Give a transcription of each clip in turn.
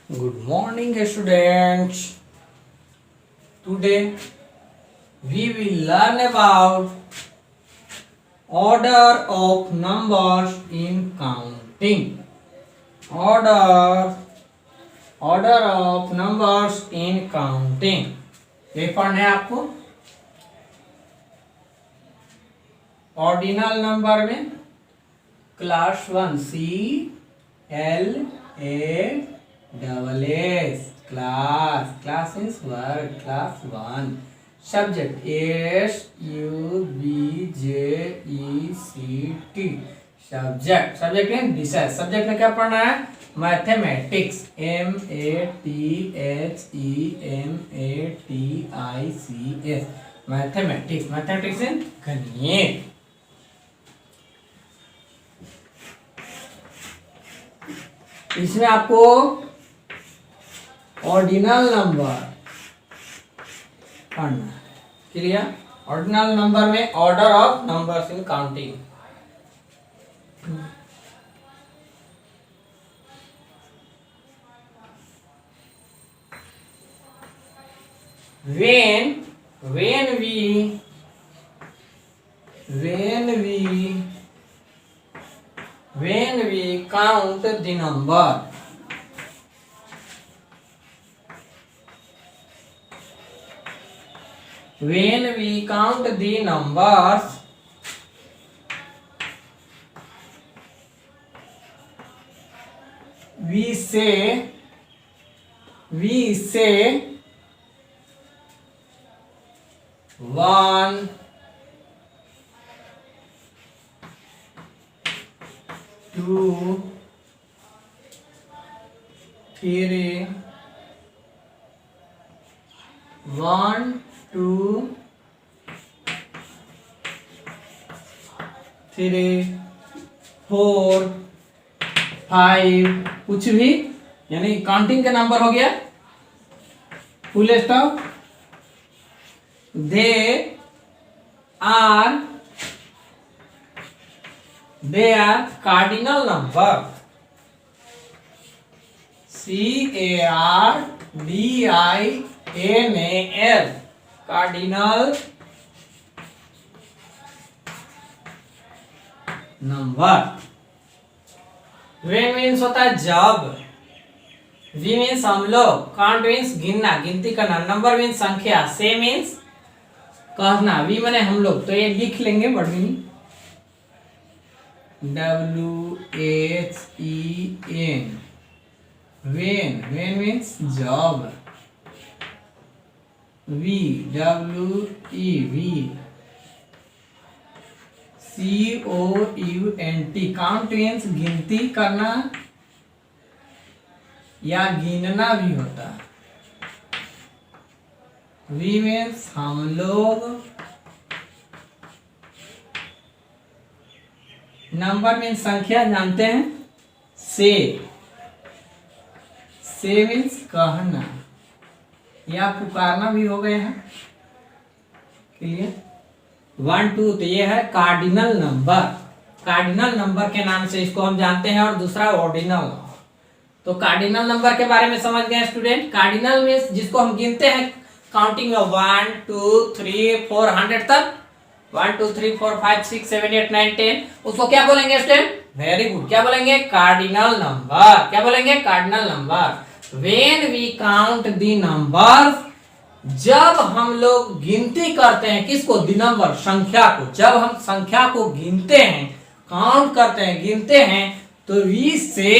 Good morning, students. Today we will learn about order of numbers in counting. Order order of numbers in counting. ये पढ़ना है आपको ordinal number में class 1 CLASS class is word class 1 subject SUBJECT subject में विषय subject में क्या पढ़ना है मैथमेटिक्स MATHEMATICS मैथमेटिक्स इन गणित। इसमें आपको ऑर्डिनल नंबर पढ़ना है। क्लियर? ऑर्डिनल नंबर में order of numbers in counting. when we count the number, when we count the numbers, we say 1 2 3 1 2 3 4 5 कुछ भी यानी काउंटिंग का नंबर हो गया full stop. they are cardinal number CARDINAL cardinal number. when means होता है जब, वी मीन्स हम लोग, काउंट मीन्स गिनना गिनती करना, नंबर मीन्स संख्या, से मीन्स कहना, वी माने हम लोग। तो ये लिख लेंगे word meaning WHEN when means जब, COUNT काउंट मीन्स गिनती करना या गिनना भी होता है। वी मीन्स हम लोग, नंबर मीन्स संख्या जानते हैं, से मीन्स कहना या पुकारना भी हो गए हैं। क्लियर? 1 2 तो ये है कार्डिनल नंबर। कार्डिनल नंबर के नाम से इसको हम जानते हैं, और दूसरा ऑर्डिनल। तो कार्डिनल नंबर के बारे में समझ गए स्टूडेंट। कार्डिनल मीन्स जिसको हम गिनते हैं काउंटिंग में 1 2 3 4 100 तक, 1 2 3 4 5 6 7 8 9 10, उसको क्या बोलेंगे स्टूडेंट? वेरी गुड, क्या बोलेंगे? Cardinal number. क्या बोलेंगे? Cardinal number. When we count the numbers, जब हम लोग गिनती करते हैं किसको? द नंबर, संख्या को। जब हम संख्या को गिनते हैं, काउंट करते हैं, गिनते हैं, तो वी से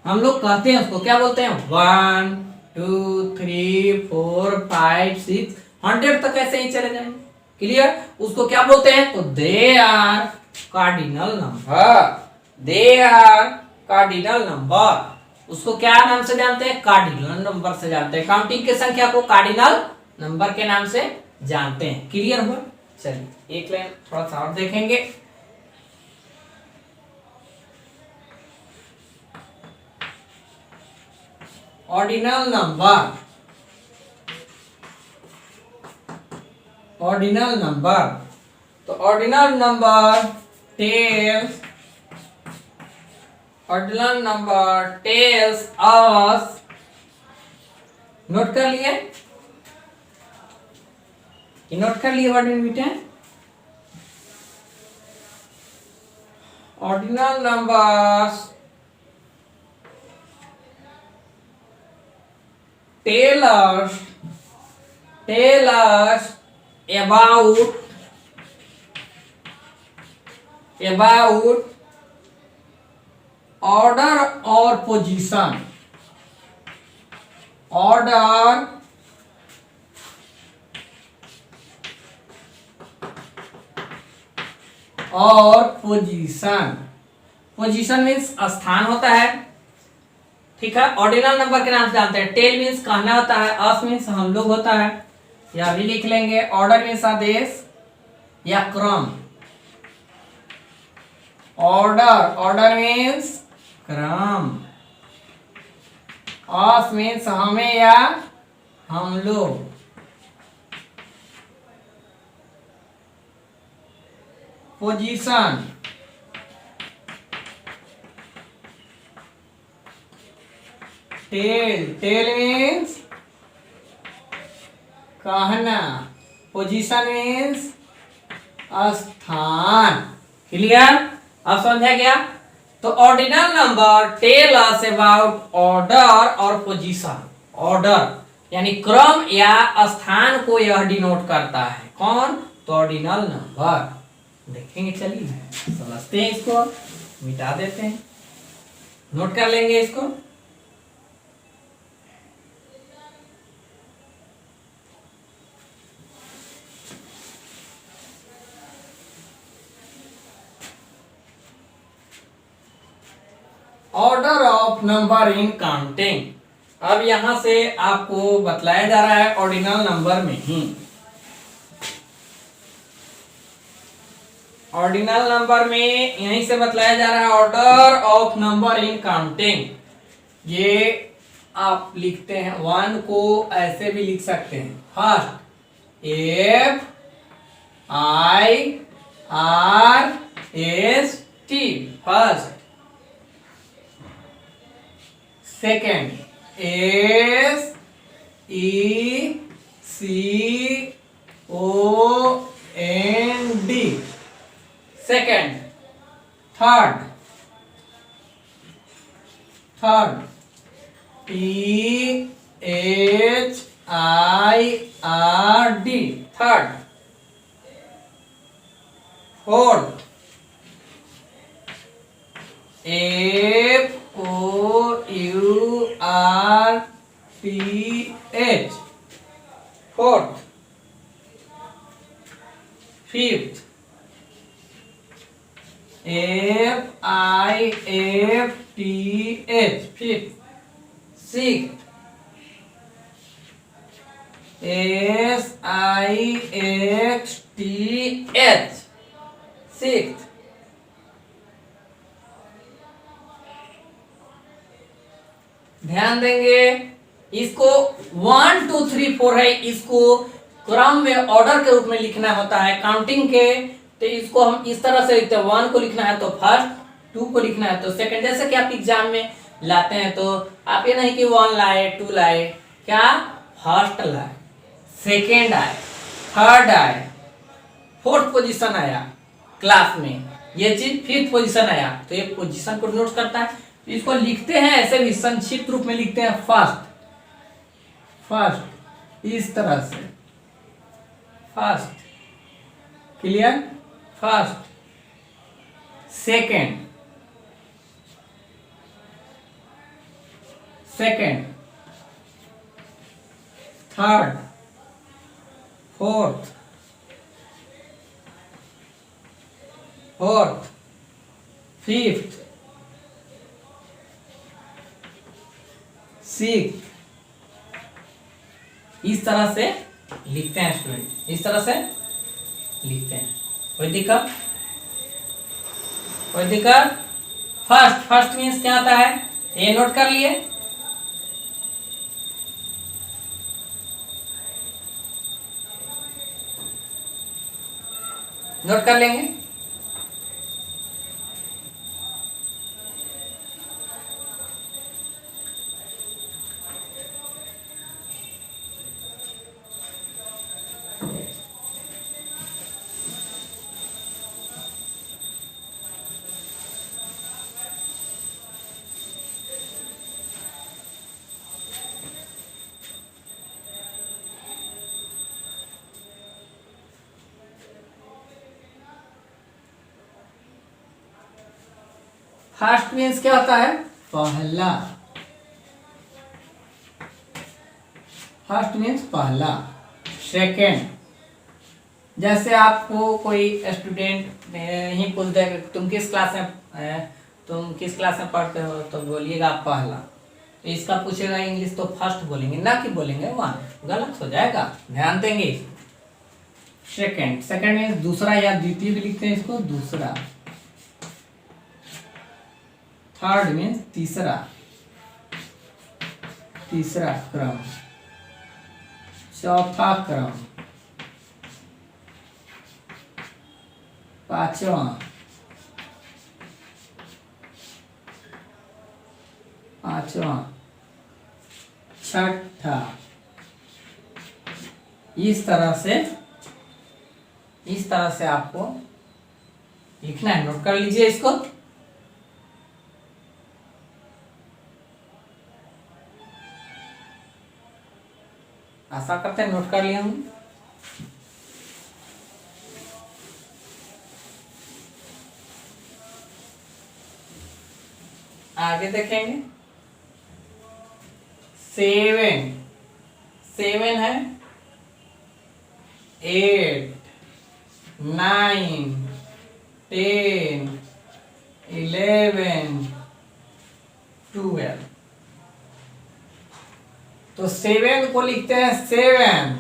हम लोग कहते हैं, उसको क्या बोलते हैं? 1 2 3 4 5 6 100 तक ऐसे ही चले जाएंगे। क्लियर? उसको क्या बोलते हैं? तो they are cardinal number. They are cardinal number. उसको क्या नाम से जानते हैं? कार्डिनल नंबर से जानते हैं। काउंटिंग की संख्या को कार्डिनल नंबर के नाम से जानते हैं। क्लियर हुआ? चलिए एक लाइन थोड़ा सा और देखेंगे। Ordinal number, ordinal number. तो ordinal number tells, ordinal number tells us note कर लिए कि नोट कर लिए व्हाट मीन बेटा? Ordinal numbers tell us about order or position. Order और पोजीशन. पोजीशन मीन्स स्थान होता है, ठीक है. ऑर्डिनल नंबर के नाम से जानते हैं. टेल मीन्स कहना होता है, अस मीन्स हम लोग होता है, या भी लिख लेंगे. ऑर्डर मीन्स आदेश या क्रम. ऑर्डर मीन्स क्रम. अस मीन्स हमें या हम लोग. पोजीशन टेल मीन्स कहना. पोजीशन मीन्स स्थान. क्लियर? अब समझा गया? तो ordinal number tell us about order और पोजीशन. ऑर्डर यानी क्रम या स्थान को यह डिनोट करता है. कौन? तो ऑर्डिनल नंबर. देखेंगे, चलिए समझते हैं. इसको मिटा देते हैं, नोट कर लेंगे इसको. Order of number in counting. अब यहां से आपको बतलाया जा रहा है ऑर्डिनल नंबर में ही. ऑर्डिनल नंबर में यहीं से बतलाया जा रहा है order of number in counting. ये आप लिखते हैं 1 को ऐसे भी लिख सकते हैं. First F I R S T first. Second S E C O N D second. Third T H I R D third. Fourth F O U R T H fourth. Fifth F I F T H fifth. Sixth S I X T H sixth. ध्यान देंगे, इसको 1 2 3 4 है, इसको क्रम में order के रूप में लिखना होता है काउंटिंग के. तो इसको हम इस तरह से लिखते हैं. 1 को लिखना है तो फर्स्ट, 2 को लिखना है तो सेकंड. जैसे कि आप एग्जाम में लाते हैं तो आप ये नहीं कि 1 लाए 2 लाए, क्या फर्स्ट लाए, सेकंड आए, थर्ड आए, फोर्थ पोजीशन आया क्लास में, ये चीज फिफ्थ पोजीशन आया. तो ये पोजीशन को नोट करता है. इसको लिखते हैं ऐसे भी संक्षिप्त रूप में लिखते हैं. फर्स्ट इस तरह से. First. Clear? First. Second. Third. Fourth. Fifth. Sixth. इस तरह से लिखते हैं स्टूडेंट, इस तरह से लिखते हैं. कोई दिक्कत? फर्स्ट मीन्स क्या आता है, ये नोट कर लिए. नोट कर लेंगे. फर्स्ट मीन्स क्या होता है? पहला। फर्स्ट मीन्स पहला। सेकेंड, जैसे आपको कोई स्टूडेंट ही पूछ दे तुम किस क्लास में पढ़ते हो, तो बोलिएगा पहला। तो इसका पूछेगा इंग्लिश तो फर्स्ट बोलेंगे, ना कि बोलेंगे वन, गलत हो जाएगा, ध्यान देंगे। सेकेंड, सेकेंड मीन्स दूसरा या द्वितीय भी लिखते हैं इसको, दूसरा। थर्ड मीन्स तीसरा, तीसरा क्रम। चौथा क्रम, पांचवा, पांचवा, छठा। इस तरह से आपको लिखना है। नोट कर लीजिए इसको। आशा करते हैं नोट कर लिया हूं। आगे देखेंगे। सेवन, सेवन है। 8, 9, 10, 11, 12। तो सेवन को लिखते हैं सेवन,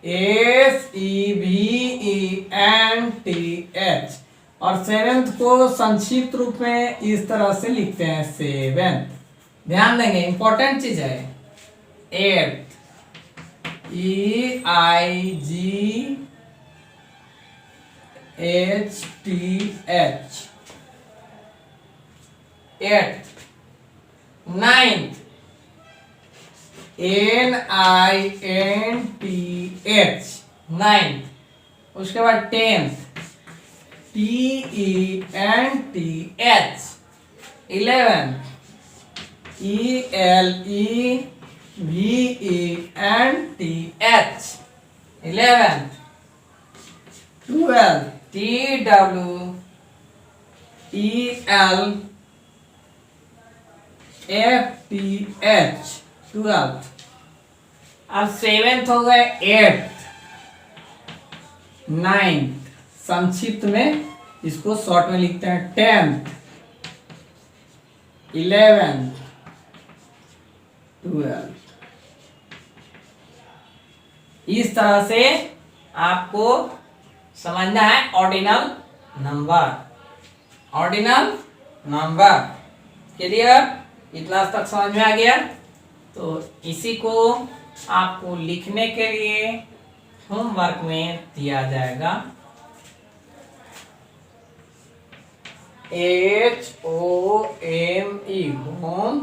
SEVENTH। और सेवेंथ को संक्षिप्त रूप में इस तरह से लिखते हैं सेवेंथ। ध्यान देंगे, इंपॉर्टेंट चीज है। Eighth, EIGHTH, eighth. Ninth, NINTH, ninth. उसके बाद tenth, TENTH। 11th, ELEVENTH, 11th। 12th, TWELFTH, 12th। अब सेवेंथ हो गए 8th, 9th। संक्षिप्त में इसको शॉर्ट में लिखते हैं 10th, 11th, 12th। इस तरह से आपको समझना है ordinal number. Ordinal number clear? इतना तक समझ में आ गया? तो इसी को आपको लिखने के लिए होमवर्क में दिया जाएगा। HOME, home.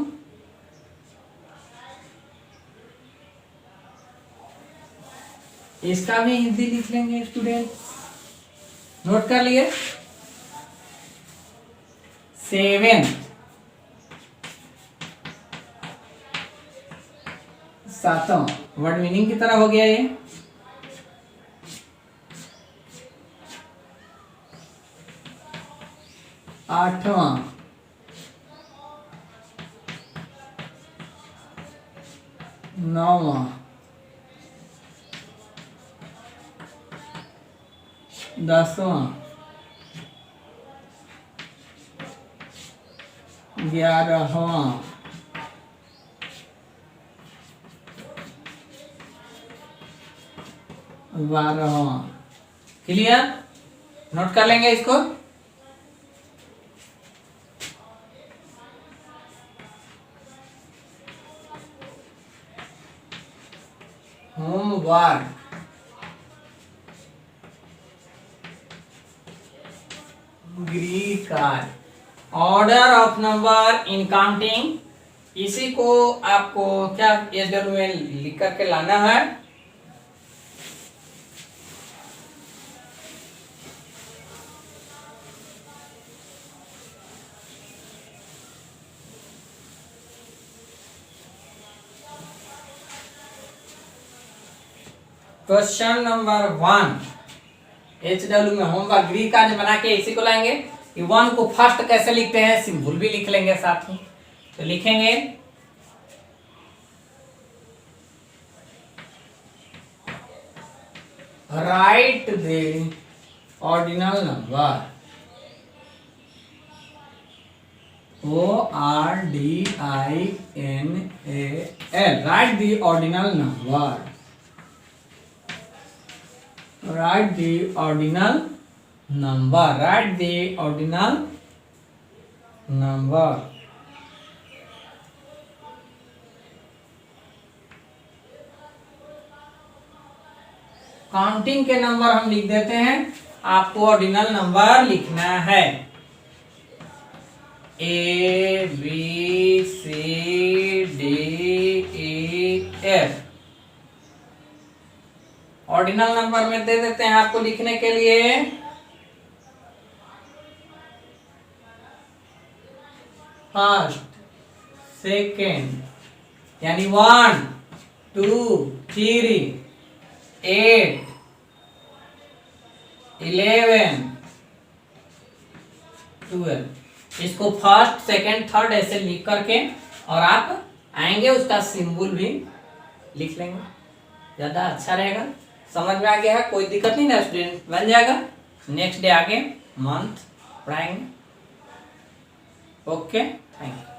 इसका भी हिंदी लिख लेंगे स्टूडेंट, नोट कर लिए। सेवेंथ, सातवां, वर्ड मीनिंग की तरह हो गया ये। आठवां, नौवां, 10वां, 11वां, 12वां। क्लियर? नोट कर लेंगे इसको। Homework, Greek card, order of number in counting. इसी को आपको क्या SW में लिख करके लाना है। क्वेश्चन नंबर 1 HW में होमवर्क ग्रीक कार्ड बना के इसी को लाएंगे। ये 1 को फर्स्ट कैसे लिखते हैं, सिंबल भी लिख लेंगे साथ में। तो लिखेंगे right the ordinal number, ORDINAL, right the ordinal number, right the ordinal number, right the ordinal number. Counting के नंबर हम लिख देते हैं, आपको ऑर्डिनल नंबर लिखना है ABCDEF। ऑर्डिनल नंबर में दे देते हैं आपको लिखने के लिए फर्स्ट, सेकेंड, यानी 1 2 3 8 11 12। इसको फर्स्ट, सेकेंड, थर्ड ऐसे लिख करके और आप आएंगे उसका सिंबल भी लिख लेंगे, ज्यादा अच्छा रहेगा। समझ में आ गया है, कोई दिक्कत नहीं ना स्टूडेंट, बन जाएगा। नेक्स्ट डे आगे मंथ पढ़ाएंगे। Okay, thank you.